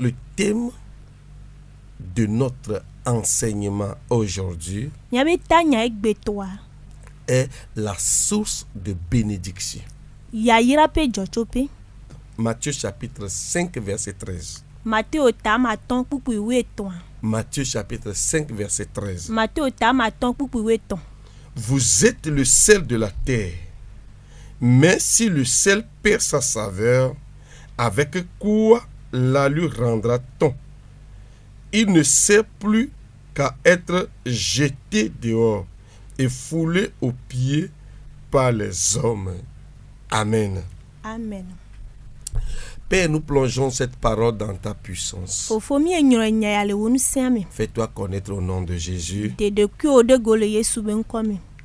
le thème de notre enseignement aujourd'hui est la source de bénédiction. Matthieu chapitre 5 verset 13. Matthieu chapitre 5 verset 13. Vous êtes le sel de la terre. Mais si le sel perd sa saveur, avec quoi la lui rendra-t-on? Il ne sert plus qu'à être jeté dehors et foulé aux pieds par les hommes. Amen. Amen. Père, nous plongeons cette parole dans ta puissance. Fais-toi connaître au nom de Jésus.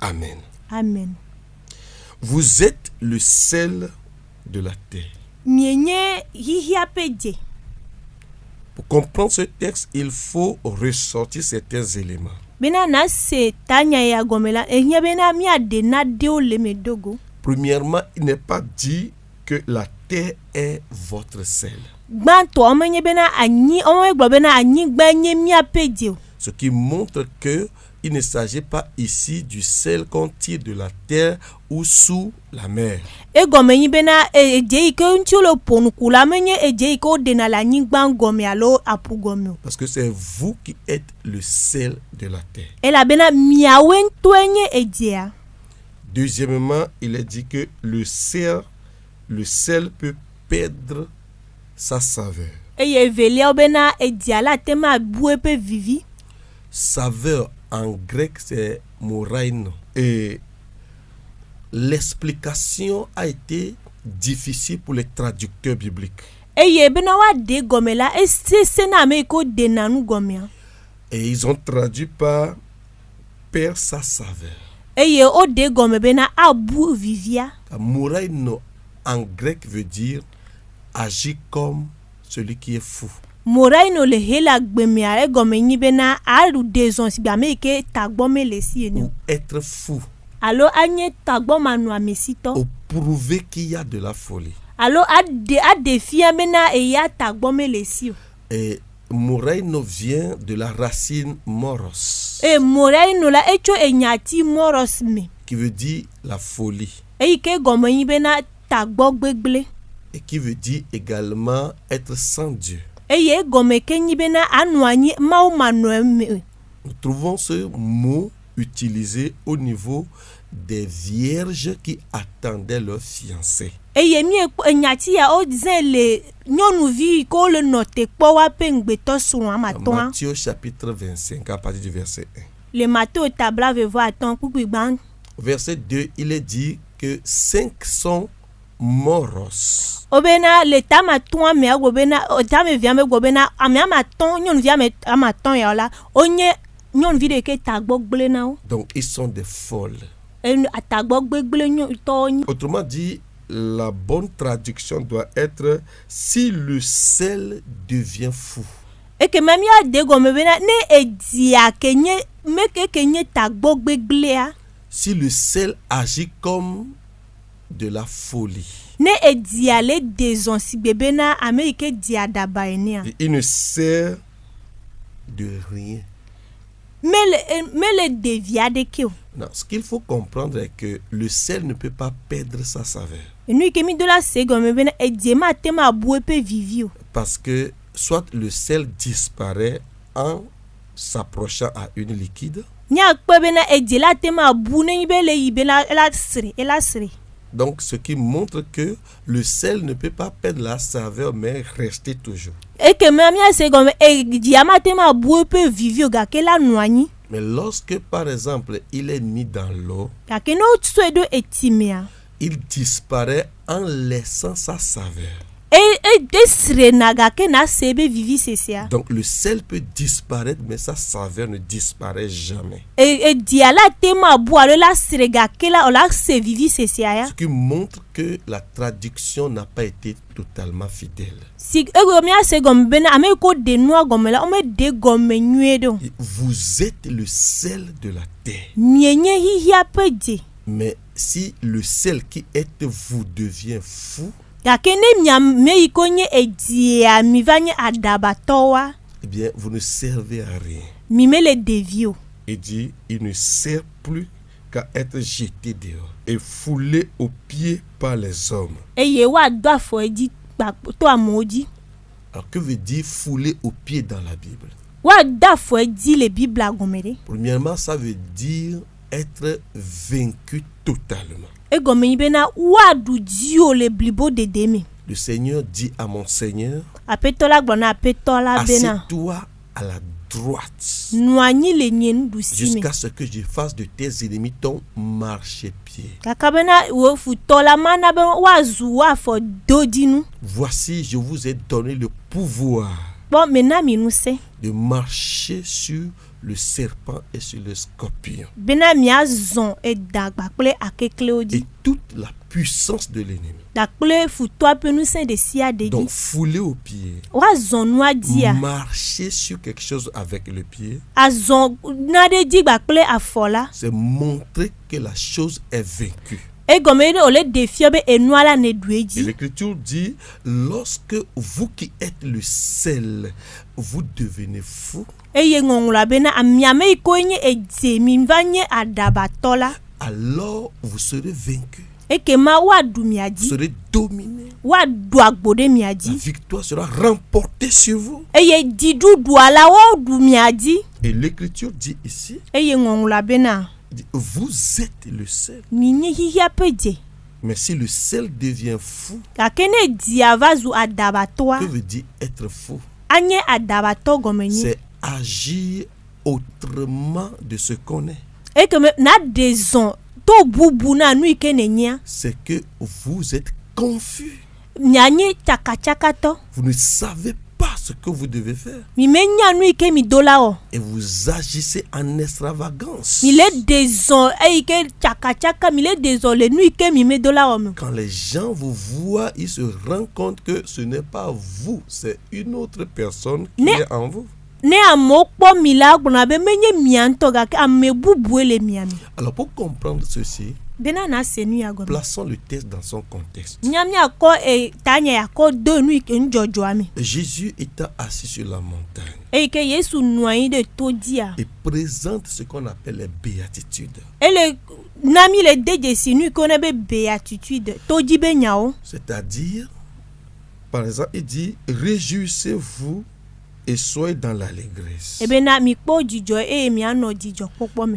Amen. Amen. Vous êtes le sel de la terre. Pour comprendre ce texte, il faut ressortir certains éléments. Premièrement, il n'est pas dit que la terre est votre sel. Ce qui montre que il ne s'agit pas ici du sel qu'on tire de la terre ou sous la mer. Parce que c'est vous qui êtes le sel de la terre. Deuxièmement, il est dit que le sel peut perdre sa saveur. Saveur en grec c'est moraino. Et l'explication a été difficile pour les traducteurs bibliques. Et ils ont traduit par perd sa saveur. Moraino en grec veut dire agir comme celui qui est fou. Ou être fou. Ou prouver qu'il y a de la folie. Et moraino vient de la racine moros. Qui veut dire la folie. Et qui veut dire également être sans Dieu. Nous trouvons ce mot utilisé au niveau des vierges qui attendaient leur fiancé. Matthieu chapitre 25 à partir du verset 1. Verset 2, il est dit que 5 sont moros. Donc ils sont des folles. Autrement dit, la bonne traduction doit être si le sel devient fou. Si le sel agit comme de la folie. Il ne sert de rien. Non, ce qu'il faut comprendre est que le sel ne peut pas perdre sa saveur. Parce que soit le sel disparaît en s'approchant à une liquide. Donc, ce qui montre que le sel ne peut pas perdre la saveur, mais rester toujours. Mais lorsque, par exemple, il est mis dans l'eau, il disparaît en laissant sa saveur. Donc le sel peut disparaître, mais sa saveur ne disparaît jamais. Ce qui montre que la traduction n'a pas été totalement fidèle. Vous êtes le sel de la terre. Mais si le sel qui est vous devient fou, eh bien, vous ne servez à rien. Il dit, il ne sert plus qu'à être jeté dehors et foulé aux pieds par les hommes. Alors, que veut dire fouler aux pieds dans la Bible? Premièrement, ça veut dire être vaincu totalement. Le Seigneur dit à mon Seigneur, assieds-toi à la droite jusqu'à ce que je fasse de tes ennemis ton marchepied. Voici, je vous ai donné le pouvoir de marcher sur le serpent et sur le scorpion et toute la puissance de l'ennemi. Donc fouler au pied, marcher sur quelque chose avec le pied, c'est montrer que la chose est vaincue. Et l'Écriture dit, lorsque vous qui êtes le sel, vous devenez fou, alors vous serez vaincu. Vous serez dominé. La victoire sera remportée sur vous. Et l'Écriture dit ici, vous êtes le sel. Mais si le sel devient fou, que veut dire être fou? C'est agir autrement de ce qu'on est. C'est que vous êtes confus. Vous ne savez pas ce que vous devez faire. Et vous agissez en extravagance. Quand les gens vous voient, ils se rendent compte que ce n'est pas vous, c'est une autre personne qui est en vous. Alors pour comprendre ceci, plaçons le texte dans son contexte. Jésus étant assis sur la montagne, il présente ce qu'on appelle les béatitudes. C'est-à-dire, par exemple, il dit, réjouissez-vous et soyez dans l'allégresse,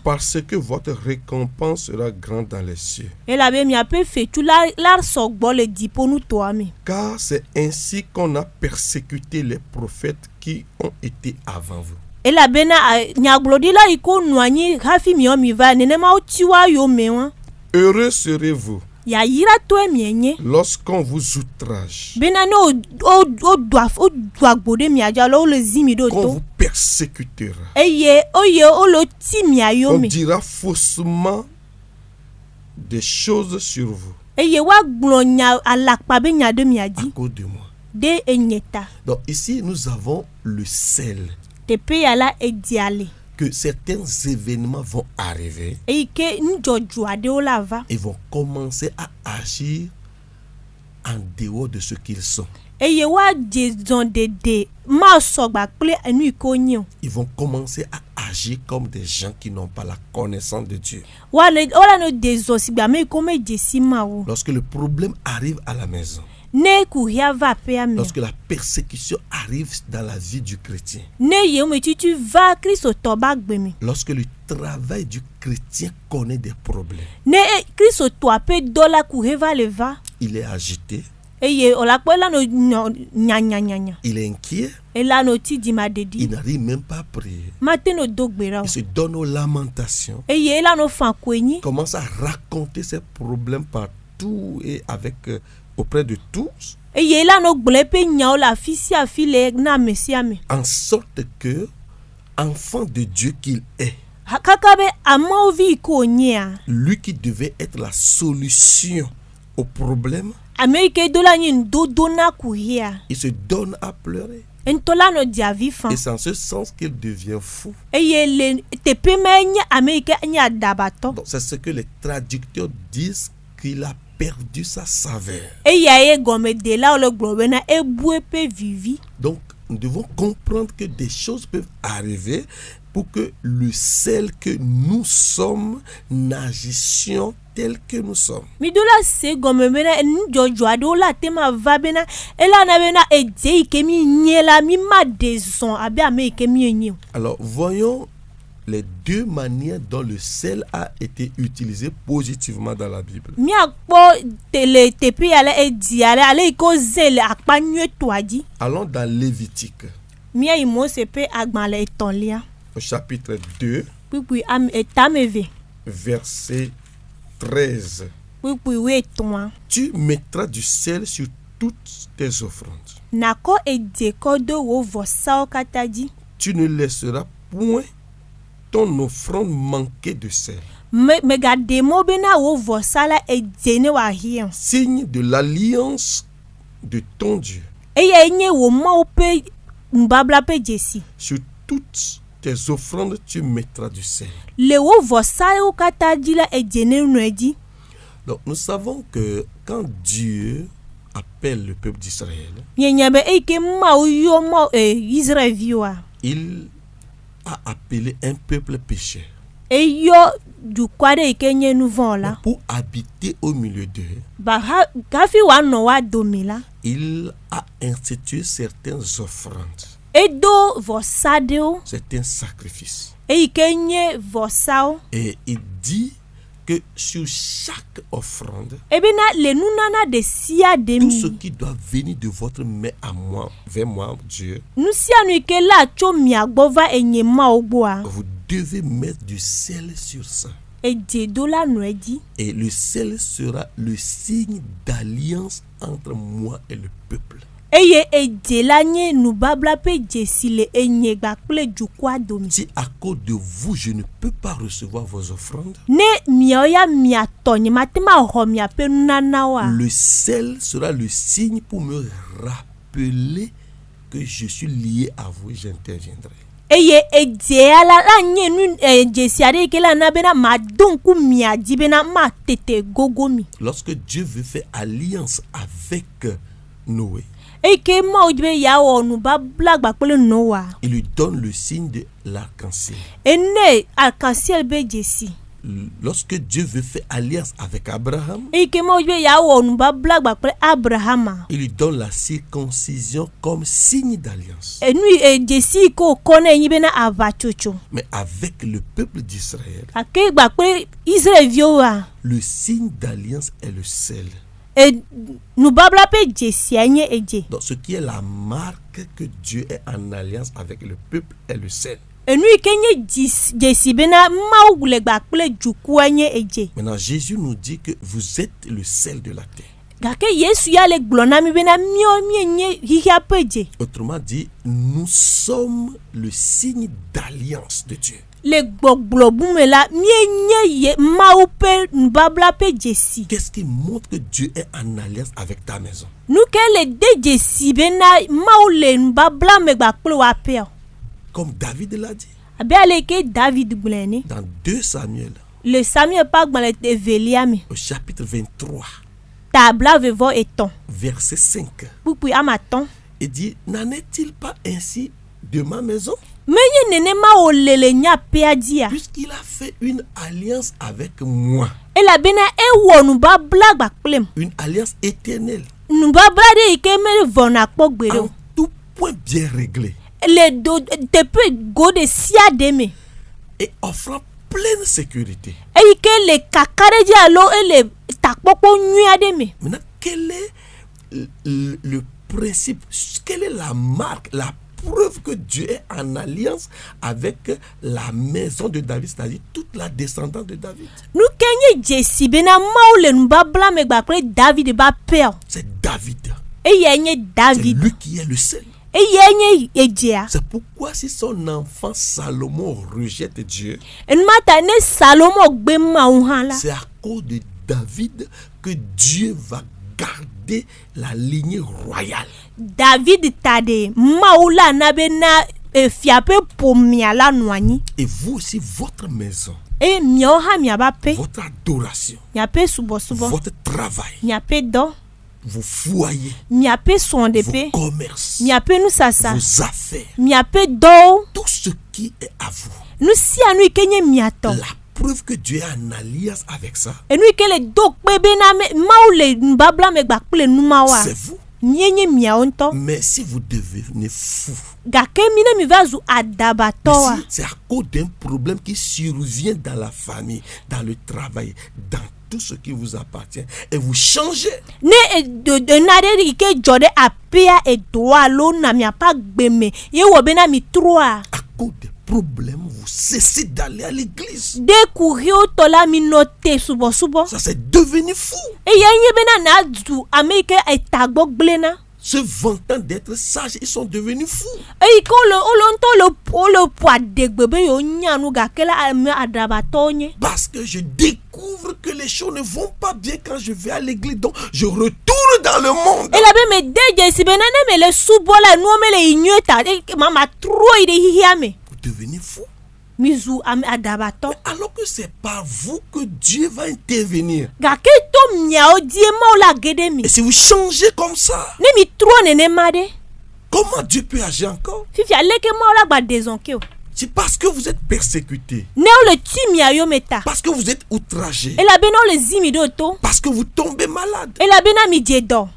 parce que votre récompense sera grande dans les cieux. Car c'est ainsi qu'on a persécuté les prophètes qui ont été avant vous. Heureux serez-vous lorsqu'on vous outrage, qu'on vous persécutera, on dira faussement des choses sur vous à cause de moi. Donc ici nous avons le sel, que certains événements vont arriver et vont commencer à agir en dehors de ce qu'ils sont. Ils vont commencer à agir comme des gens qui n'ont pas la connaissance de Dieu. Lorsque le problème arrive à la maison, lorsque la persécution arrive dans la vie du chrétien, lorsque le travail du chrétien connaît des problèmes, il est agité, il est inquiet, il n'arrive même pas à prier, il se donne aux lamentations, commence à raconter ses problèmes partout et avec auprès de tous, en sorte que, enfant de Dieu qu'il est, lui qui devait être la solution au problème, il se donne à pleurer. Et c'est en ce sens qu'il devient fou. Donc, c'est ce que les traducteurs disent, qu'il a perdu sa saveur. Donc, nous devons comprendre que des choses peuvent arriver pour que le sel que nous sommes n'agissions tel que nous sommes. Alors, voyons les deux manières dont le sel a été utilisé positivement dans la Bible. Allons dans Lévitique, au chapitre 2, verset 13. Tu mettras du sel sur toutes tes offrandes. Tu ne laisseras point ton offrande manquer de sel. Signe de l'alliance de ton Dieu. Sur toutes tes offrandes, tu mettras du sel. Donc, nous savons que quand Dieu appelle le peuple d'Israël, il a appelé un peuple pécheur pour habiter au milieu d'eux. Il a institué certaines offrandes, certains sacrifices. Et il dit que sur chaque offrande, tout ce qui doit venir de votre main à moi, vers moi, Dieu, vous devez mettre du sel sur ça. Et le sel sera le signe d'alliance entre moi et le peuple. Si à cause de vous, je ne peux pas recevoir vos offrandes, le sel sera le signe pour me rappeler que je suis lié à vous et j'interviendrai. Lorsque Dieu veut faire alliance avec Noé, il lui donne le signe de l'arc-en-ciel. Lorsque Dieu veut faire alliance avec Abraham, il lui donne la circoncision comme signe d'alliance. Mais avec le peuple d'Israël, le signe d'alliance est le sel. Donc, ce qui est la marque que Dieu est en alliance avec le peuple est le sel. Maintenant, Jésus nous dit que vous êtes le sel de la terre. Autrement dit, nous sommes le signe d'alliance de Dieu. Qu'est-ce qui montre que Dieu est en alliance avec ta maison? Comme David l'a dit. Dans 2 Samuel, au chapitre 23, verset 5, il dit, n'en est-il pas ainsi de ma maison? Puisqu'il a fait une alliance avec moi, une alliance éternelle, en tout point bien réglée, et offrant pleine sécurité. Maintenant, quel est le principe, quelle est la marque, la preuve que Dieu est en alliance avec la maison de David, c'est-à-dire toute la descendance de David? C'est David. C'est lui qui est le seul. C'est pourquoi si son enfant Salomon rejette Dieu, c'est à cause de David que Dieu va garder la lignée royale. Et vous aussi, votre maison, e miao ha miaba pe votre adoration, miape subo votre travail, miape do vos foyers, miape son de vos pe commerces, miape nu sasa vos affaires, miape do tout ce qui est à vous. nu si anu ikenye miato La preuve que Dieu est en alliance avec ça, enu ikele do pebe na me maule mbabla me gbakple numawa c'est vous. nyenye miao nto Mais si vous devenez fou, gake mine mi vazu adabatoa si c'est à cause d'un problème qui survient dans la famille, dans le travail, dans tout ce qui vous appartient, et vous changez, ne de nade ike jode apia e doa lo na mi apa gbeme ye wo be na mi troa à cause des problèmes, vous cessez d'aller à l'église. de kurio tola mi note subo Ça, c'est devenu fou. e yenye be na du ameke e tagbo glena Se vantant d'être sages, ils sont devenus fous. e iko lo po adegbe be yo nyanu gake la me adabatonye Parce que je découvre que les choses ne vont pas bien quand je vais à l'église. Donc, je retourne dans le monde. e la be me deje si be na ne me le subola no me le inyeta e mama tro ide hihiame Vous devenez fous. mizu am adabato Alors que c'est par vous que Dieu va intervenir. gake to miao die ma la gede mi Et si vous changez comme ça, ne mi tro ne ne made comment Dieu peut agir encore? fifi aleke ma la gba dezonke o C'est parce que vous êtes persécutés. ne o le ti miao meta Parce que vous êtes outragés. e la be no le zimi do to Parce que vous tombez malade. e la be na mi je do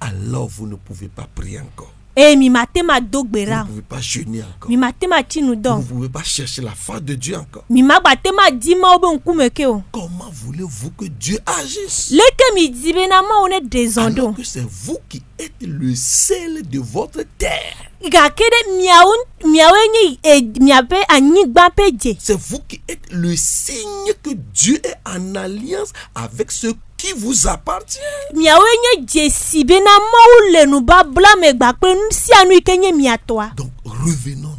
Alors vous ne pouvez pas prier encore. e mi matema Vous dogbera ne pouvez pas jeûner encore. mi matema chinu Vous do ne pouvez pas chercher la face de Dieu encore. mi magbatema di ma obe nkume ke o Comment voulez-vous que Dieu agisse? leke mi di be na ma o ne dezondo Alors que c'est vous qui êtes le sel de votre terre. gake de miao enye miabe anyigba peje C'est vous qui êtes le signe que Dieu est en alliance avec ceux qui vous appartient. miao enye jesi be na ma o le nu babla me gbakpe si anu ikenye miatoa Donc revenons.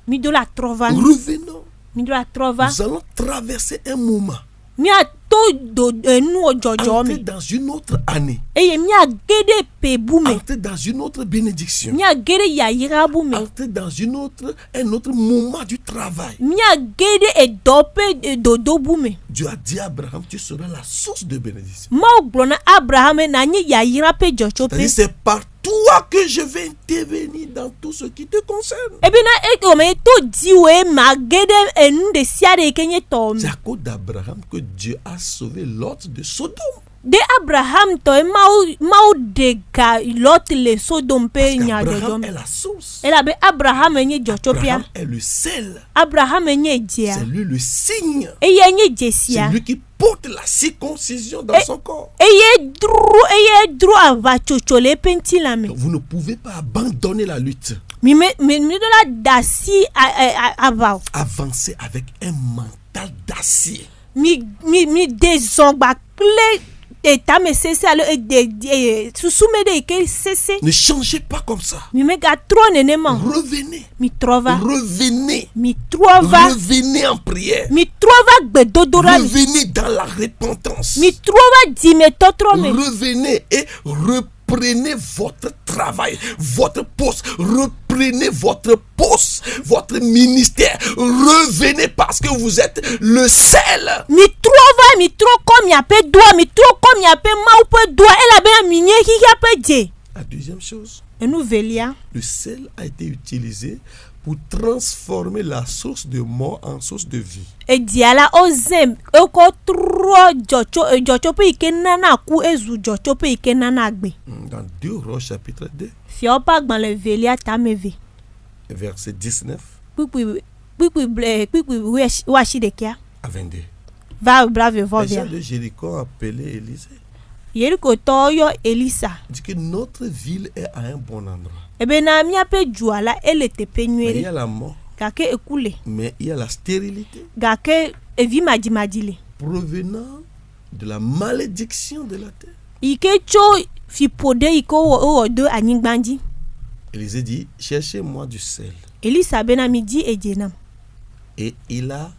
mi do la trova Revenons. mi do la trova Nous allons traverser un moment. mi a to do enu ojojo Entrer mi dans une autre année. eye mi a gede pe bu me Entrer dans une autre bénédiction. mi a gede yayira bu me Entrer dans un autre moment du travail. mi a gede edope dodo bu me Dieu a dit à Abraham, tu seras la source de bénédiction. ma o gblɔ na abraham na nye yayira pe dzɔtso pe C'est-à-dire, c'est par toi que je vais intervenir dans tout ce qui te concerne. ebi na ekome to diwe ma gede enu de sia de ke nye tɔ mi C'est à cause d'Abraham que Dieu a sauvé Lot de Sodome. de abraham tɔ ye mawo de ga lot le sodom pe nya dzɔdzɔ Abraham mi est la source. elabe abraham nye dzɔtso Abraham pia est le sel. abraham nye dzia C'est lui le signe. eye nye C'est dzesia lui qui porte la circoncision dans son corps. eye dro ava tsotso le pe ŋti la me Donc, vous ne pouvez pas abandonner la lutte. mi do la da si ava o Avancez avec un mental d'acier. mi de zɔn gbakple etame sese alo susu me de ike sese Ne changez pas comme ça. mi me ga trɔ nenema o Revenez. mi trɔ va Revenez. mi trɔ va Revenez en prière. mi trɔ va gbedodora mi Revenez dans la repentance. mi trɔ va dime tɔtrɔ me Revenez et reprenez votre travail, votre poste. Reprenez votre poste, votre ministère. Revenez parce que vous êtes le sel. mi trɔ va mi trɔ kɔ miaƒe doa mi trɔ kɔ miaƒe mawu ƒe doa elabena mi nye xixia ƒe dze La deuxième chose, enu velia le sel a été utilisé pour transformer la source de mort en source de vie. edzia la ozem ekɔ trɔ dzɔtsoƒe yi ke nana ku ezu dzɔtsoƒe yi ke nana agbe Dans 2 Rois chapitre 2, fiawo ƒe agbalẽ velia tame ve verset 19 kpikpi woasi ɖekea à 22. va blave vɔ Les gens via de Jéricho ont appelé Élisée. yerikotɔwo yɔ elisa Il dit que notre ville est à un bon endroit. ebena míaƒe dua la ele teƒe Mais nyuie il y ɖe a la mort, gake eku le mais il y a la stérilité gake evi madzimadzi le provenant de la malédiction de la terre. yi ke tso fiƒoɖe yi ke wowɔ do anyigba dzi Élisée dit, cherchez-moi du sel. elisa bena mi dzi edze nam Et il a,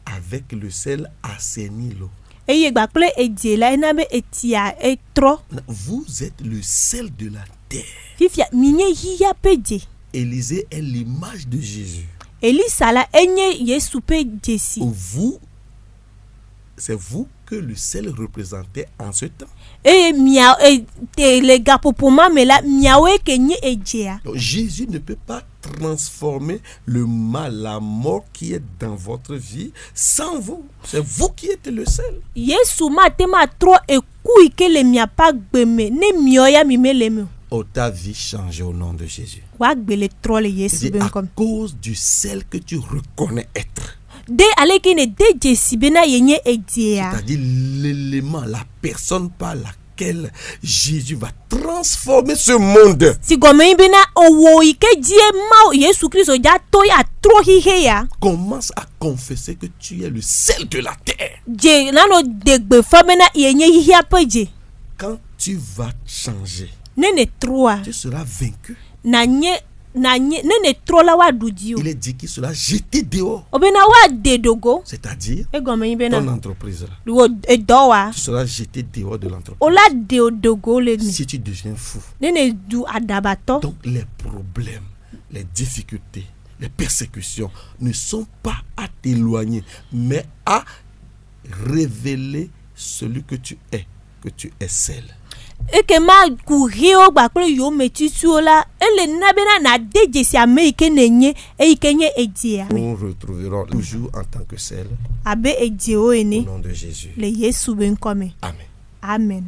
avec le sel, assaini l'eau. eye gbakple edze la ena be etsia etrɔ Vous êtes le sel de la terre. fifia mi nye xixia ƒe dze Élisée est l'image de Jésus. elisa la enye yesu ƒe dzesi Vous c'est vous que le sel représentait en ce temps. Et mia les gars pour moi mais là miawe kenye ejea. Donc, Jésus ne peut pas transformer le mal, la mort qui est dans votre vie sans vous. C'est vous qui êtes le sel. Yesu ma tema trop e kui ke le mia pa gbeme ne mioya mi meleme. Oh, ta vie change au nom de Jésus. Wa gbele trop le Yesu C'est ben à comme. cause du sel que tu reconnais être. De aleki ne de Jesi bena yenye ejea. C'est-à-dire l'élément, la personne par laquelle Jésus va transformer ce monde. Si gome bena owo ike die ma Yesu Kristo ja to ya trop hihe ya. Commence à confesser que tu es le sel de la terre. Je nano degbe fa bena yenye hihe apeje. Quand tu vas changer, Nene troa. tu seras vaincu. Nanye nene trop la wa dudio. Il est dit qu'il sera jeté dehors. Obena wa de dogo. C'est-à-dire, E gome bena. ton entreprise là. Wo edowa. Tu seras jeté dehors de l'entreprise. Ola de dogo le ni. Si tu deviens fou. Nene du adabato. Donc les problèmes, les difficultés, les persécutions ne sont pas à t'éloigner, mais à révéler celui que tu es sel. E ke ma kurio gba pe yo metisu la ele na bena na de Jesi ame ike nenye e ike nye ejea. Nous retrouverons toujours en tant que sel Abe ejeo au ene nom de Jésus. le Yesu ben comme. Amen. Amen.